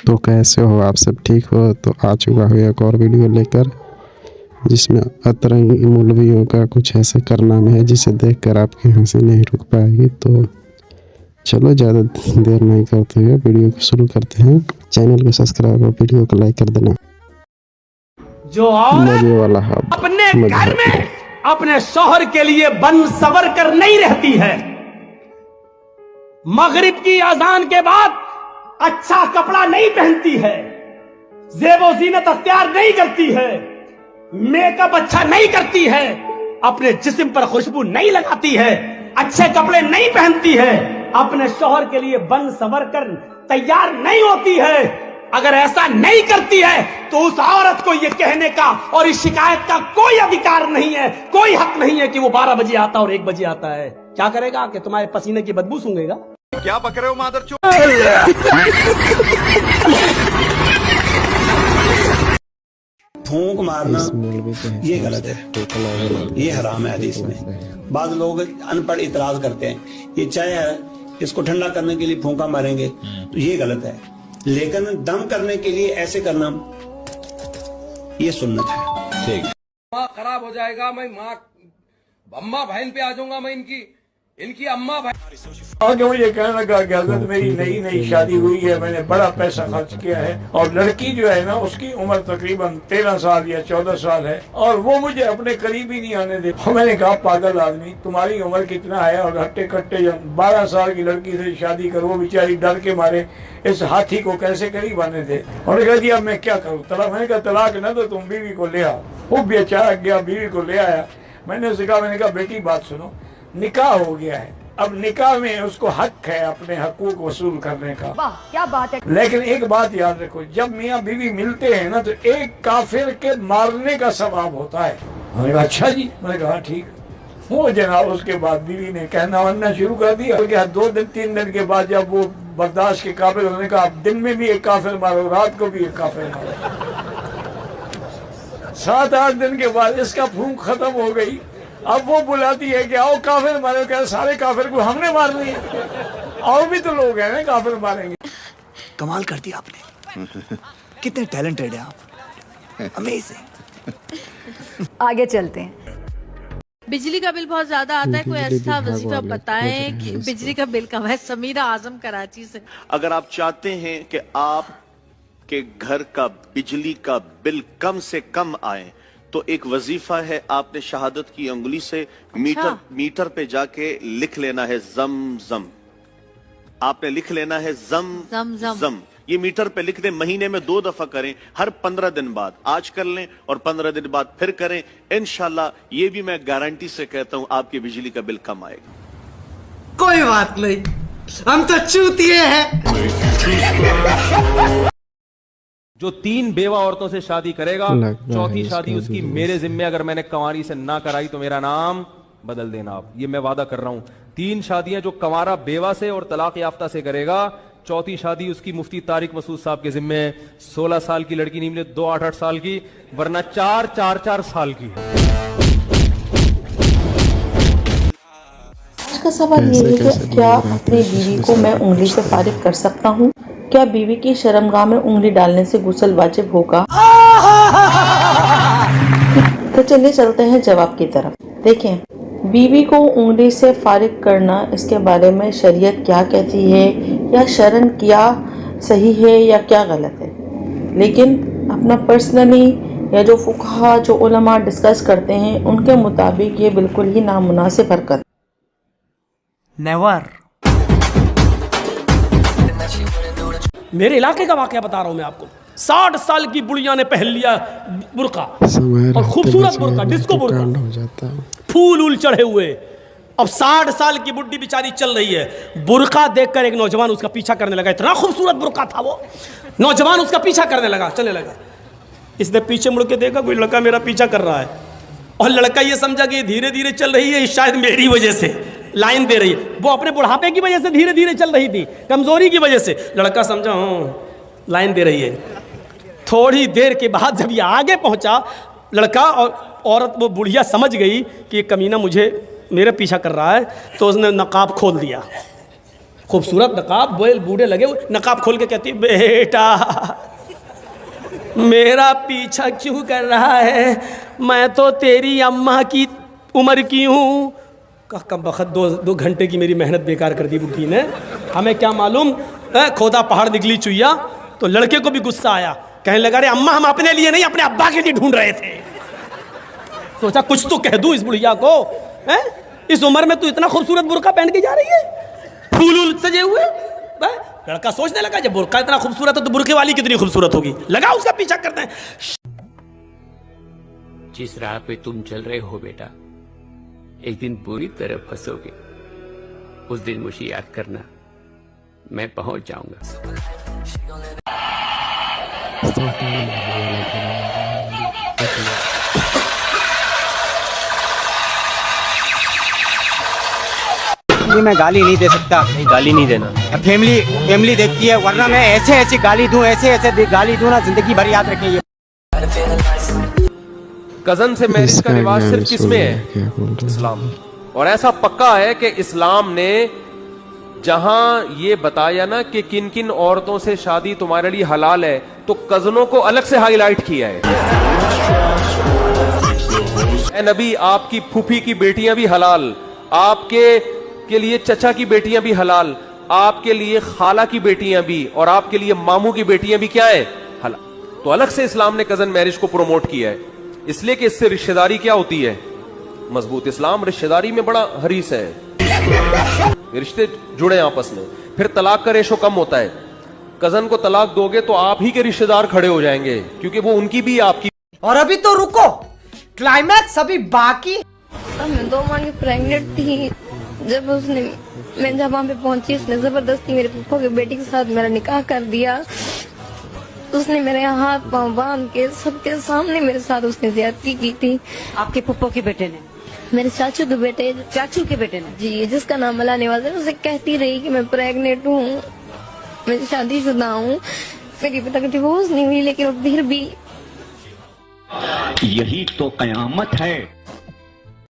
तो कैसे हो आप सब, ठीक हो? तो आ चुका हूँ एक और वीडियो लेकर, जिसमें अतरंगी मौलवियों का कुछ ऐसे कारनामे है जिसे देखकर आपकी हंसी नहीं रुक पाएगी। तो चलो ज़्यादा देर नहीं करते हुए वीडियो को शुरू करते हैं। चैनल को सब्सक्राइब और वीडियो को लाइक कर देना। जो मजे वाला औरत हब अपने घर मजहब में अपने शौहर के लिए बन सवर कर नहीं रहती है, मगरिब की अजान के बाद अच्छा कपड़ा नहीं पहनती है, जेबो जीनत अख्तियार नहीं करती है, मेकअप अच्छा नहीं करती है, अपने जिस्म पर खुशबू नहीं लगाती है, अच्छे कपड़े नहीं पहनती है, अपने शौहर के लिए बन सवर कर तैयार नहीं होती है, अगर ऐसा नहीं करती है तो उस औरत को यह कहने का और इस शिकायत का कोई अधिकार नहीं है, कोई हक नहीं है कि वो 12 बजे आता और 1 बजे आता है। क्या करेगा कि तुम्हारे पसीने की बदबू सूंघेगा? क्या बक रहे हो मादरचोद? फूंक मारना ये गलत है, ये हराम है हदीस में। बाद लोग अनपढ़ इतराज करते हैं, ये चाय है इसको ठंडा करने के लिए फूंका मारेंगे तो ये गलत है, लेकिन दम करने के लिए ऐसे करना ये सुन्नत है। ठीक, माँ खराब हो जाएगा, मैं माँ अम्मा बहन पे आ जाऊंगा, मैं इनकी अम्मा बहन। आगे मुझे कहने लगा कि हजरत मेरी नई नई शादी हुई है, मैंने बड़ा पैसा खर्च किया है और लड़की जो है ना उसकी उम्र तकरीबन 13 साल या 14 साल है और वो मुझे अपने करीब ही नहीं आने दे। मैंने कहा पागल आदमी, तुम्हारी उम्र कितना है और हट्टे कट्टे 12 साल की लड़की से शादी करो, वो बेचारी डर के मारे इस हाथी को कैसे करीब आने दे। और कह दिया मैं क्या करूँ तलाक। मैंने कहा तलाक ना तो तुम बीवी को ले आओ। वो बेचारा गया बीवी को ले आया। मैंने कहा बेटी बात सुनो, निकाह हो गया है, अब निकाह में उसको हक है अपने हकूक वसूल करने का। वाह क्या बात है। लेकिन एक बात याद रखो, जब मियाँ बीवी मिलते हैं ना तो एक काफिर के मारने का सवाब होता है। मैंने कहा अच्छा जी। मैंने कहा ठीक। वो जनाब उसके बाद बीवी ने कहना वरना शुरू कर दिया। 2 दिन 3 दिन के बाद जब वो बर्दाश्त के काबिल, उन्होंने कहा दिन में भी एक काफिर मारो, रात को भी एक काफिर मारो। 7-8 दिन के बाद इसका फूंक खत्म हो गई। अब वो बुलाती है कि आओ काफिर मारो। क्या सारे काफिर को हमने मार लिए? और भी तो लोग हैं ना काफिर मारेंगे। कमाल कर दिया आपने, कितने टैलेंटेड है आप, अमेजिंग। आगे चलते हैं। बिजली का बिल बहुत ज्यादा आता है, कोई ऐसा वजीफा बताएं कि बिजली का बिल कम है। समीरा आजम कराची से। अगर आप चाहते हैं कि आप के घर का बिजली का बिल कम से कम आए तो एक वजीफा है, आपने शहादत की अंगुली से मीटर पे जाके लिख लेना है जम जम। आपने लिख लेना है जम जम जम, जम। ये मीटर पे लिख दें, महीने में 2 दफा करें, हर 15 दिन बाद। आज कर लें और 15 दिन बाद फिर करें, इंशाल्लाह ये भी मैं गारंटी से कहता हूं आपके बिजली का बिल कम आएगा। कोई बात नहीं, हम तो चूतिए हैं। जो 3 बेवा औरतों से शादी करेगा, चौथी शादी उसकी मेरे जिम्मे। अगर मैंने कंवारी से ना कराई तो मेरा नाम बदल देना आप, ये मैं वादा कर रहा हूं। 3 शादियां जो कंवारा बेवा से और तलाक याफ्ता से करेगा, चौथी शादी उसकी मुफ्ती तारिक मसूद साहब के जिम्मे। 16 साल की लड़की नहीं मिले 2 8 साल की, वरना 4 साल की। आज का सवाल ये है कि क्या अपनी बीवी को मैं उंगली से फारिग कर सकता हूँ? क्या बीवी की शर्मगाह में उंगली डालने से गुस्ल वाजिब होगा? तो चलिए चलते हैं जवाब की तरफ। देखें, बीवी को उंगली से फारिग करना, इसके बारे में शरीयत क्या कहती है, या शरन क्या सही है या क्या गलत है। लेकिन अपना पर्सनली या जो फुकहा जो उलमा डिस्कस करते हैं उनके मुताबिक ये बिल्कुल ही नामुनासिब हरकत। नेवर। मेरे इलाके का वाकया बता रहा हूं मैं आपको। 60 साल की बुढ़िया ने पहन लिया बुर्का, और खूबसूरत बुर्का, डिस्को बुर्का, फूल उल चढ़े हुए। अब 60 साल की बुढ़ी बेचारी चल रही है, बुर्का देखकर एक नौजवान उसका पीछा करने लगा। इतना खूबसूरत बुर्का था वो, नौजवान उसका पीछा करने लगा, चलने लगा। इसने पीछे मुड़ के देखा, कोई लड़का मेरा पीछा कर रहा है, और लड़का ये समझा कि धीरे धीरे चल रही है, शायद मेरी वजह से लाइन दे रही है। वो अपने बुढ़ापे की वजह से धीरे धीरे चल रही थी, कमजोरी की वजह से। लड़का समझा लाइन दे रही है। थोड़ी देर के बाद जब ये आगे पहुंचा, लड़का और औरत, वो बुढ़िया समझ गई कि ये कमीना मेरे पीछा कर रहा है, तो उसने नकाब खोल दिया। खूबसूरत नकाब, बोल बूढ़े लगे हुए, नकाब खोल के कहती बेटा मेरा पीछा क्यों कर रहा है, मैं तो तेरी अम्मा की उम्र की हूँ। कम बखत दो घंटे की मेरी मेहनत बेकार कर दी बुढ़ी ने। हमें क्या मालूम, खोदा पहाड़ निकली चुईया। तो लड़के को भी गुस्सा आया, कहने लगा अरे अम्मा हम अपने लिए नहीं अपने अब्बा के लिए ढूंढ रहे थे। सोचा कुछ तो कह दूं इस बुढ़िया को, हैं? इस उम्र में तू इतना खूबसूरत बुर्का पहन के जा रही है, फूल सजे हुए। लड़का सोचने लगा जब बुर्का इतना खूबसूरत है तो बुर्के वाली कितनी खूबसूरत होगी, लगा उसका पीछा करते हैं। जिस राह पे तुम चल रहे हो बेटा, एक दिन बुरी तरह फंसोगे। उस दिन मुझे याद करना, मैं पहुंच जाऊंगा। मैं गाली नहीं दे सकता। नहीं, गाली नहीं देना। फैमिली देखती है, वरना मैं ऐसे गाली दूं, ऐसे गाली दूं ना, जिंदगी भर याद रखेंगे। कजन से मैरिज का रिवाज सिर्फ किसमें है? इस्लाम। और ऐसा पक्का है कि इस्लाम ने जहां ये बताया ना कि किन किन औरतों से शादी तुम्हारे लिए हलाल है, तो कजनों को अलग से हाईलाइट किया है। नबी आपकी फूफी की बेटियां भी हलाल, आपके लिए चचा की बेटियां भी हलाल, आपके लिए खाला की बेटियां भी, और आपके लिए मामू की बेटियां भी क्या है? हलाल। तो अलग से इस्लाम ने कजन मैरिज को प्रमोट किया है, इसलिए कि इससे रिश्तेदारी क्या होती है? मजबूत। इस्लाम रिश्तेदारी में बड़ा हरीस है, रिश्ते जुड़े आपस में, फिर तलाक का रेशो कम होता है। कजन को तलाक दोगे तो आप ही के रिश्तेदार खड़े हो जाएंगे, क्योंकि वो उनकी भी आपकी। और अभी तो रुको, क्लाइमैक्स अभी बाकी। मैं 2 माह की प्रेग्नेंट थी जब मैं जब वहाँ पे पहुंची, उसने जबरदस्ती मेरे फूफा की बेटी के साथ मेरा निकाह कर दिया। उसने मेरे हाथ पांव बांध के सबके सामने मेरे साथ उसने ज्यादती की थी। आपके फूफा के बेटे ने? मेरे चाचू के बेटे। चाचू के बेटे ने? जी, जिसका नाम अला नवाज है। उसे कहती रही कि मैं प्रेग्नेंट हूँ, मैं शादीशुदा हूँ, मेरी अभी तक डिवोर्स नहीं हुई, लेकिन फिर भी यही तो कयामत है।